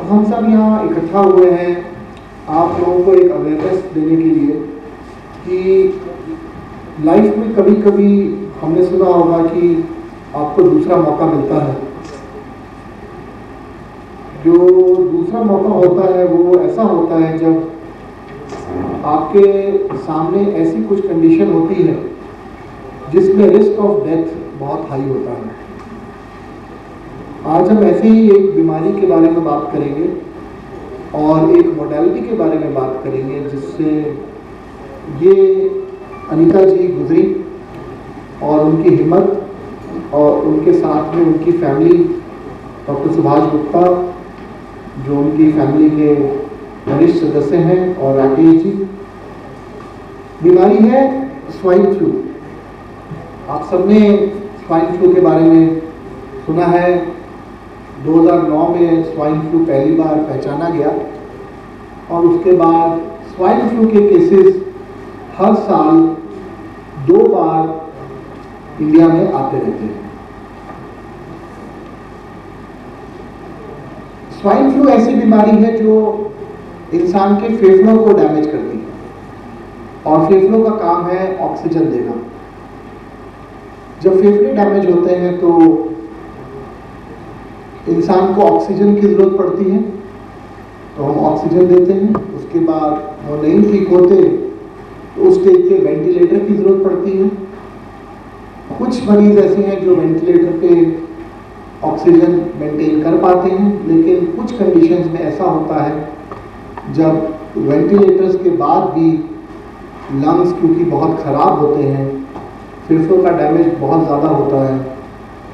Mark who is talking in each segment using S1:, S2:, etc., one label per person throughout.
S1: हम सब यहाँ इकट्ठा हुए हैं आप लोगों को एक अवेयरनेस देने के लिए कि लाइफ में कभी कभी हमने सुना होगा कि आपको दूसरा मौका मिलता है। जो दूसरा मौका होता है वो ऐसा होता है जब आपके सामने ऐसी कुछ कंडीशन होती है जिसमें रिस्क ऑफ डेथ बहुत हाई होता है। आज हम ऐसे ही एक बीमारी के बारे में बात करेंगे और एक मोडेलिटी के बारे में बात करेंगे जिससे ये अनीता जी गुजरी और उनकी हिम्मत और उनके साथ में उनकी फैमिली डॉक्टर सुभाष गुप्ता जो उनकी फैमिली के वरिष्ठ सदस्य हैं और राकेश जी। बीमारी है स्वाइन फ्लू। आप सबने स्वाइन फ्लू के बारे में सुना है। 2009 में स्वाइन फ्लू पहली बार पहचाना गया और उसके बाद स्वाइन फ्लू के केसेस हर साल 2 बार इंडिया में आते रहते हैं। स्वाइन फ्लू ऐसी बीमारी है जो इंसान के फेफड़ों को डैमेज करती है और फेफड़ों का काम है ऑक्सीजन देना। जब फेफड़े डैमेज होते हैं तो इंसान को ऑक्सीजन की ज़रूरत पड़ती है तो हम ऑक्सीजन देते हैं। उसके बाद वो नहीं ठीक होते तो उस स्टेज पे वेंटिलेटर की ज़रूरत पड़ती है। कुछ मरीज ऐसे हैं जो वेंटिलेटर पे ऑक्सीजन मेंटेन कर पाते हैं, लेकिन कुछ कंडीशंस में ऐसा होता है जब वेंटिलेटर्स के बाद भी लंग्स क्योंकि बहुत ख़राब होते हैं, फेफड़ों का डैमेज बहुत ज़्यादा होता है,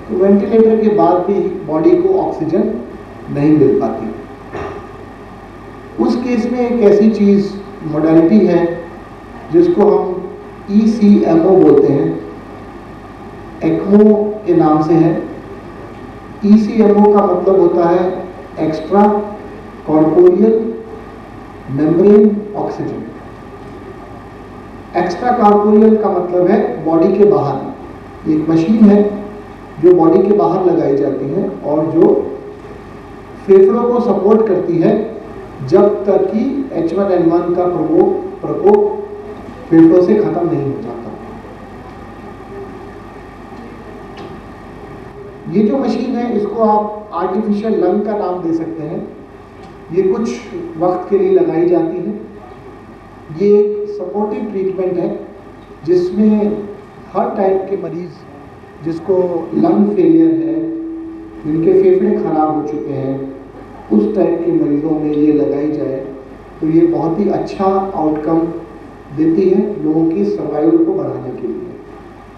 S1: तो वेंटिलेटर के बाद भी बॉडी को ऑक्सीजन नहीं मिल पाती। उस केस में एक ऐसी चीज़ मोडेलिटी है जिसको हम ECMO बोलते हैं, एक्मो के नाम से है। ECMO का मतलब होता है extra corporeal membrane oxygen. Extra corporeal का मतलब है बॉडी के बाहर। एक मशीन है जो बॉडी के बाहर लगाई जाती है और जो फेफड़ों को सपोर्ट करती है जब तक कि H1N1 का प्रकोप फेफड़ों से खत्म नहीं हो जाता। ये जो मशीन है इसको आप आर्टिफिशियल लंग का नाम दे सकते हैं। ये कुछ वक्त के लिए लगाई जाती है। ये एक सपोर्टिव ट्रीटमेंट है जिसमें हर टाइप के मरीज जिसको लंग फेलियर है, जिनके फेफड़े खराब हो चुके हैं, उस टाइप के मरीजों में ये लगाई जाए तो ये बहुत ही अच्छा आउटकम देती है लोगों की सर्वाइवल को बढ़ाने के लिए।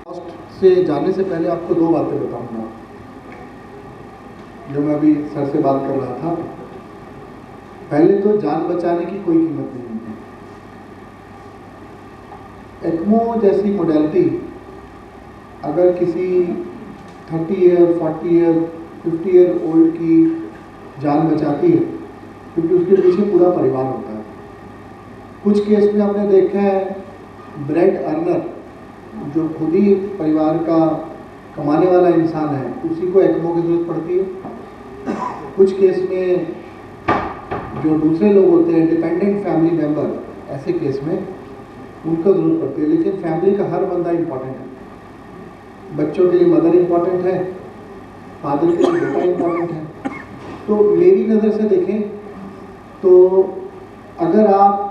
S1: कॉस्ट से जाने से पहले आपको 2 बातें बताऊंगा जो मैं अभी सर से बात कर रहा था। पहले तो जान बचाने की कोई कीमत नहीं है। एक्मो जैसी मोडेलिटी अगर किसी 30 ईयर 40 ईयर 50 ईयर ओल्ड की जान बचाती है क्योंकि उसके पीछे पूरा परिवार होता है। कुछ केस में हमने देखा है ब्रेड अर्नर जो खुद ही परिवार का कमाने वाला इंसान है, उसी को एक्मो की ज़रूरत पड़ती है। कुछ केस में जो दूसरे लोग होते हैं डिपेंडेंट फैमिली मेंबर, ऐसे केस में उनको ज़रूरत पड़ती है। लेकिन फैमिली का हर बंदा इम्पॉर्टेंट है। बच्चों के लिए मदर इम्पॉर्टेंट है, फादर के लिए बेटा इम्पॉर्टेंट है। तो मेरी नज़र से देखें तो अगर आप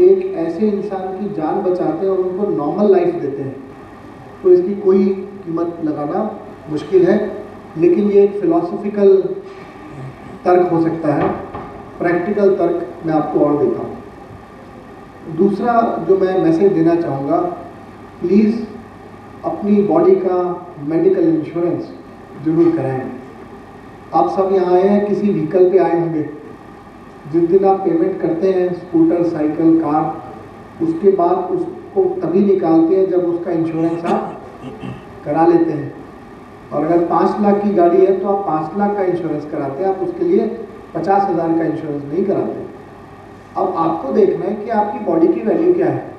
S1: एक ऐसे इंसान की जान बचाते हैं और उनको नॉर्मल लाइफ देते हैं तो इसकी कोई कीमत लगाना मुश्किल है। लेकिन ये एक फिलॉसफिकल तर्क हो सकता है। प्रैक्टिकल तर्क मैं आपको और देता हूँ। दूसरा जो मैं मैसेज देना चाहूँगा, प्लीज़ अपनी बॉडी का मेडिकल इंश्योरेंस जरूर कराएं। आप सब यहाँ आए हैं, किसी व्हीकल पे आए होंगे। जिस दिन आप पेमेंट करते हैं स्कूटर, साइकिल, कार, उसके बाद उसको तभी निकालते हैं जब उसका इंश्योरेंस आप करा लेते हैं। और अगर 5 लाख की गाड़ी है तो आप 5 लाख का इंश्योरेंस कराते हैं, आप उसके लिए 50,000 का इंश्योरेंस नहीं कराते। अब आपको देखना है कि आपकी बॉडी की वैल्यू क्या है।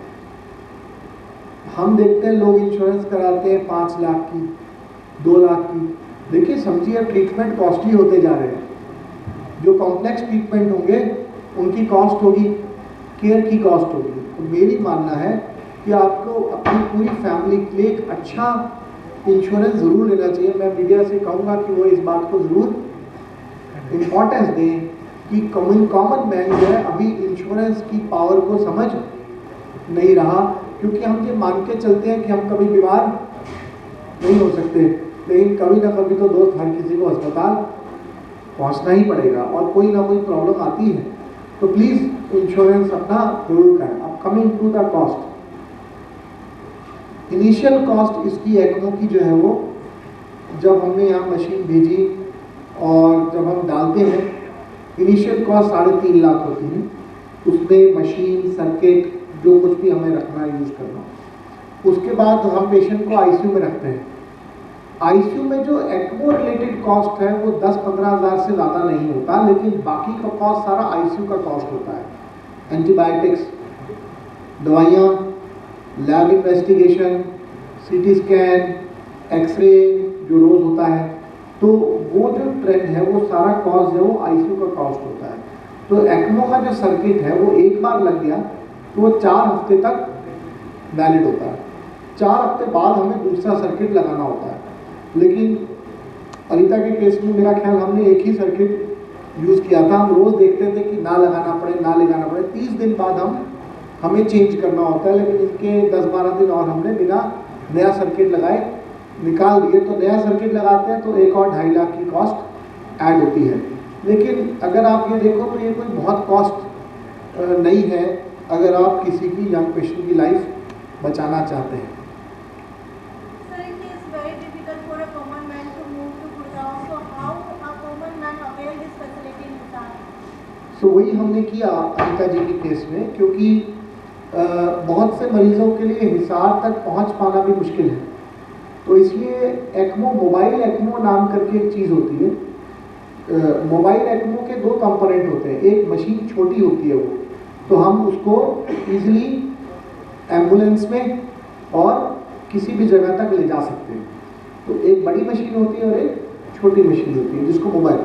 S1: हम देखते हैं लोग इंश्योरेंस कराते हैं 5 लाख की, 2 लाख की। देखिए समझिए ट्रीटमेंट कॉस्टली होते जा रहे हैं। जो कॉम्प्लेक्स ट्रीटमेंट होंगे उनकी कॉस्ट होगी, केयर की कॉस्ट होगी। तो मेरी मानना है कि आपको अपनी पूरी फैमिली के लिए एक अच्छा इंश्योरेंस ज़रूर लेना चाहिए। मैं मीडिया से कहूँगा कि वो इस बात को ज़रूर इम्पोर्टेंस दें कि कॉमन मैन जो है अभी इंश्योरेंस की पावर को समझ नहीं रहा, क्योंकि हम ये मान के चलते हैं कि हम कभी बीमार नहीं हो सकते, लेकिन कभी ना कभी तो दोस्त हर किसी को अस्पताल पहुंचना ही पड़ेगा और कोई ना कोई प्रॉब्लम आती है। तो प्लीज़ इंश्योरेंस अपना जरूर करें। अब coming to the cost, initial cost इसकी एक्मो की जो है वो जब हमने यहाँ मशीन भेजी और जब हम डालते हैं, इनिशियल कॉस्ट 3.5 लाख होती है। उसमें मशीन, सर्किट, जो कुछ भी हमें रखना है, यूज़ करना। उसके बाद हम पेशेंट को आईसीयू में रखते हैं। आईसीयू में जो एक्मो रिलेटेड कॉस्ट है वो 10-15 हज़ार से ज़्यादा नहीं होता, लेकिन बाकी का कॉस्ट सारा आईसीयू का कॉस्ट होता है। एंटीबायोटिक्स, दवाइयाँ, lab investigation, CT scan, x-ray जो रोज़ होता है, तो वो जो ट्रेंड है वो सारा कॉस्ट है वो आईसीयू का कॉस्ट होता है। तो एक्मो का जो सर्किट है वो एक बार लग गया तो वो 4 हफ्ते तक वैलिड होता है। 4 हफ्ते बाद हमें दूसरा सर्किट लगाना होता है। लेकिन अनीता के केस में मेरा ख्याल हमने एक ही सर्किट यूज़ किया था। हम रोज़ देखते थे कि ना लगाना पड़े 30 दिन बाद हमें चेंज करना होता है, लेकिन इनके 10-12 दिन और हमने बिना नया सर्किट लगाए निकाल दिए। तो नया सर्किट लगाते हैं तो एक और 2.5 लाख की कॉस्ट ऐड होती है। लेकिन अगर आप ये देखो तो ये कोई बहुत कॉस्ट नहीं है अगर आप किसी की यंग पेशेंट की लाइफ बचाना चाहते हैं। तो वही हमने किया अनीता जी के केस में, क्योंकि बहुत से मरीजों के लिए हिसार तक पहुंच पाना भी मुश्किल है। तो इसलिए एक्मो, मोबाइल एक्मो नाम करके एक चीज़ होती है। मोबाइल एक्मो के 2 कंपोनेंट होते हैं। एक मशीन छोटी होती है वो, तो हम उसको इजीली एम्बुलेंस में और किसी भी जगह तक ले जा सकते हैं। तो एक बड़ी मशीन होती है और एक छोटी मशीन होती है जिसको मोबाइल।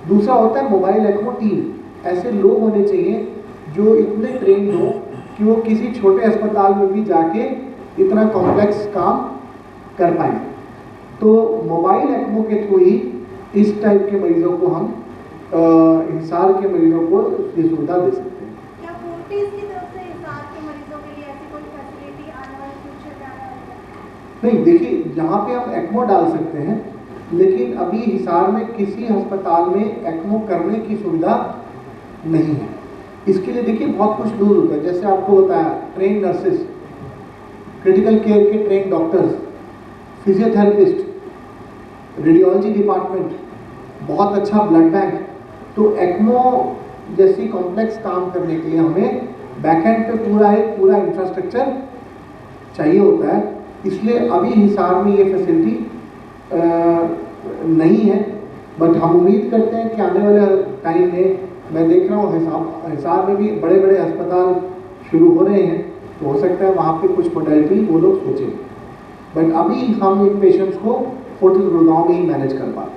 S1: दूसरा होता है मोबाइल एक्मो टीम। ऐसे लोग होने चाहिए जो इतने ट्रेंड हो कि वो किसी छोटे अस्पताल में भी जाके इतना कॉम्प्लेक्स काम कर पाए। तो मोबाइल एक्मो के थ्रू ही इस टाइप के मरीजों को हम हिसार के मरीजों को ये सुविधा दे सकते हैं।
S2: क्या फोर्टिस की तरफ से हिसार के मरीजों के लिए ऐसी कोई फैसिलिटी आने वाले फ्यूचर में आने वाली है?
S1: नहीं, देखिए यहाँ पे हम एक्मो डाल सकते हैं, लेकिन अभी हिसार में किसी अस्पताल में एक्मो करने की सुविधा नहीं है। इसके लिए देखिए बहुत कुछ दूर होता है। जैसे आपको बताया, ट्रेन नर्सेस, क्रिटिकल केयर के train doctors, physiotherapist, radiology department, बहुत अच्छा ब्लड बैंक। तो एक्मो जैसी कॉम्प्लेक्स काम करने के लिए हमें बैकएंड पे पूरा इंफ्रास्ट्रक्चर चाहिए होता है। इसलिए अभी हिसार में ये फैसिलिटी नहीं है, बट हम उम्मीद करते हैं कि आने वाले टाइम में, मैं देख रहा हूँ हिसार में भी बड़े बड़े अस्पताल शुरू हो रहे हैं, तो हो सकता है वहाँ पे कुछ मोडेलिटी वो लोग सोचें। बट अभी हम इन पेशेंट्स को फोर्टिस गुड़गांव में ही मैनेज कर पाते हैं।